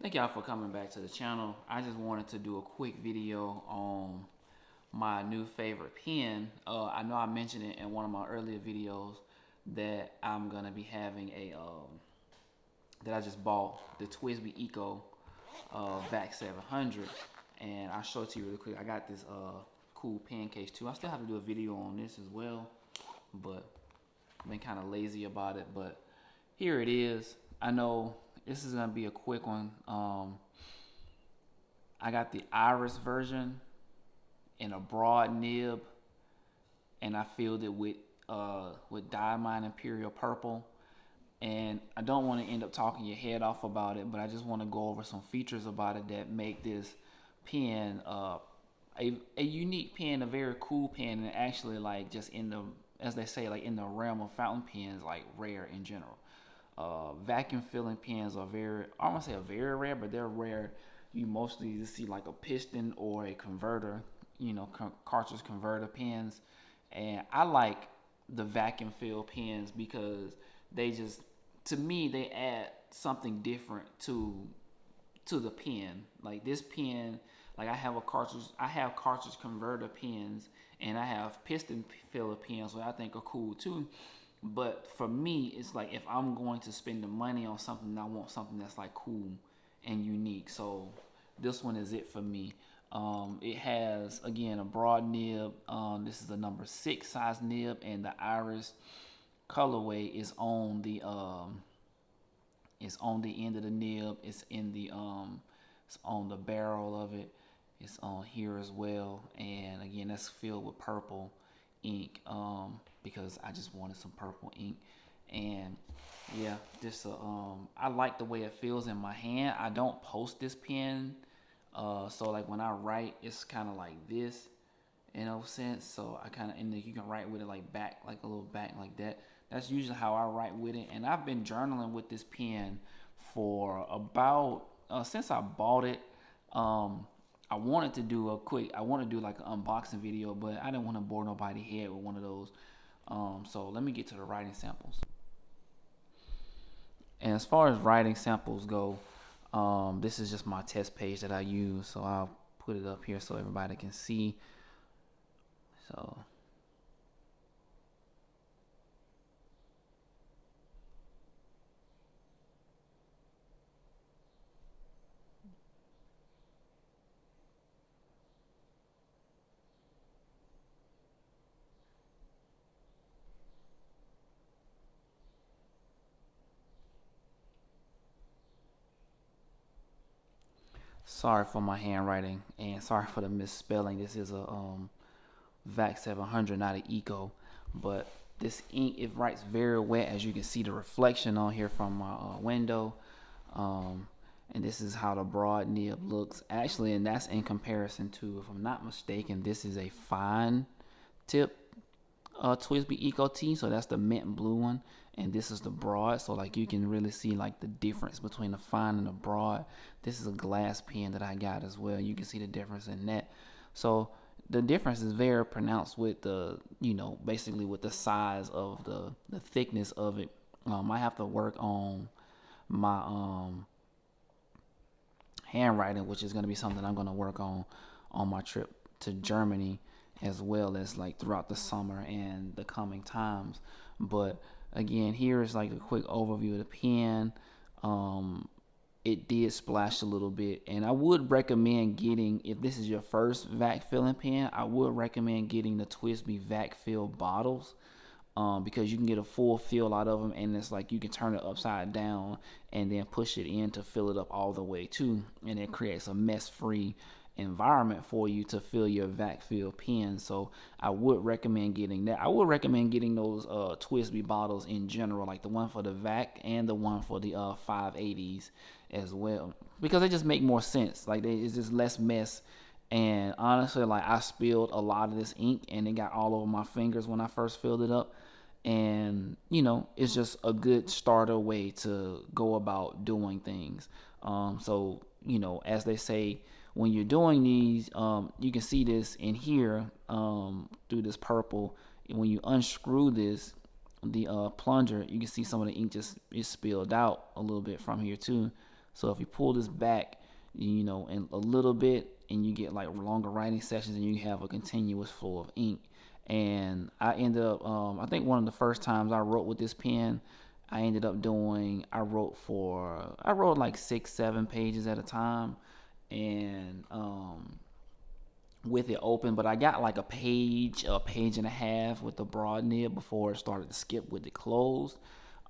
Thank y'all for coming back to the channel. I just wanted to do a quick video on my new favorite pen. I know I mentioned it in one of my earlier videos that I'm gonna be having that I just bought, the Twsbi Vac 700, and I'll show it to you really quick. I got this cool pen case too. I still have to do a video on this as well, but I've been kind of lazy about it. But here it is. I know this is gonna be a quick one. I got the iris version in a broad nib, and I filled it with Diamond Imperial Purple. And I don't want to end up talking your head off about it, but I just want to go over some features about it that make this pen a unique pen, a very cool pen, and actually like just in the, as they say, like in the realm of fountain pens, like rare in general. Vacuum filling pens are very, I don't want to say a very rare, but they're rare. You mostly just see like a piston or a converter, cartridge converter pens. And I like the vacuum fill pens because they just, to me, they add something different to the pen. Like this pen, like I have cartridge converter pens, and I have piston filler pens, which I think are cool too. But for me, it's like if I'm going to spend the money on something, I want something that's like cool and unique. So this one is it for me. It has, again, a broad nib. This is a number 6 size nib, and the iris colorway is on the end of the nib. It's in the it's on the barrel of it. It's on here as well, and again, that's filled with purple ink, because I just wanted some purple ink. And yeah, this I like the way it feels in my hand. I don't post this pen, so like when I write, it's kind of like this, in no sense. So I kind of, and you can write with it like back, like a little back like that. That's usually how I write with it. And I've been journaling with this pen for about since I bought it. I wanted to do like an unboxing video, but I didn't want to bore nobody's head with one of those. So let me get to the writing samples. And as far as writing samples go, this is just my test page that I use. So I'll put it up here so everybody can see. So sorry for my handwriting and sorry for the misspelling. This is a Vac 700, not an Eco, but this ink, it writes very wet, as you can see the reflection on here from my window. And this is how the broad nib looks actually, and that's in comparison to, if I'm not mistaken, this is a fine tip Twsbi Eco T, so that's the mint blue one, and this is the broad. So like you can really see like the difference between the fine and the broad. This is a glass pen that I got as well. You can see the difference in that. So the difference is very pronounced with the, basically with the size of the thickness of it. I have to work on my handwriting, which is going to be something I'm going to work on my trip to Germany, as well as like throughout the summer and the coming times. But again, here is like a quick overview of the pen. It did splash a little bit, and I would recommend getting, if this is your first vac filling pen, I would recommend getting the Twsbi Vac fill bottles, because you can get a full fill out of them, and it's like you can turn it upside down and then push it in to fill it up all the way too, and it creates a mess-free environment for you to fill your vac fill pen. So I would recommend getting that. I would recommend getting those Twsbi bottles in general, like the one for the vac and the one for the 580s as well, because they just make more sense. Like it's just less mess. And honestly, like I spilled a lot of this ink and it got all over my fingers when I first filled it up. And it's just a good starter way to go about doing things. So as they say, when you're doing these, you can see this in here through this purple. When you unscrew this, the plunger, you can see some of the ink just is spilled out a little bit from here too. So if you pull this back, you know, in a little bit, and you get like longer writing sessions, and you have a continuous flow of ink. And I ended up, I think one of the first times I wrote with this pen, I ended up doing, I wrote like 6, 7 pages at a time, and with it open, but I got like a page and a half with the broad nib before it started to skip with it closed.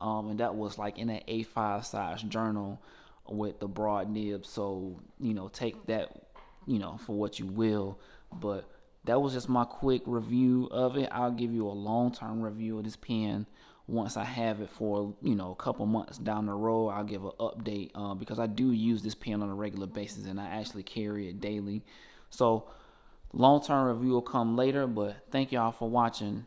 And that was like in an A5 size journal with the broad nib. So, you know, take that, you know, for what you will. But that was just my quick review of it. I'll give you a long-term review of this pen once I have it for, you know, a couple months down the road. I'll give an update because I do use this pen on a regular basis, and I actually carry it daily. So long-term review will come later, but thank y'all for watching.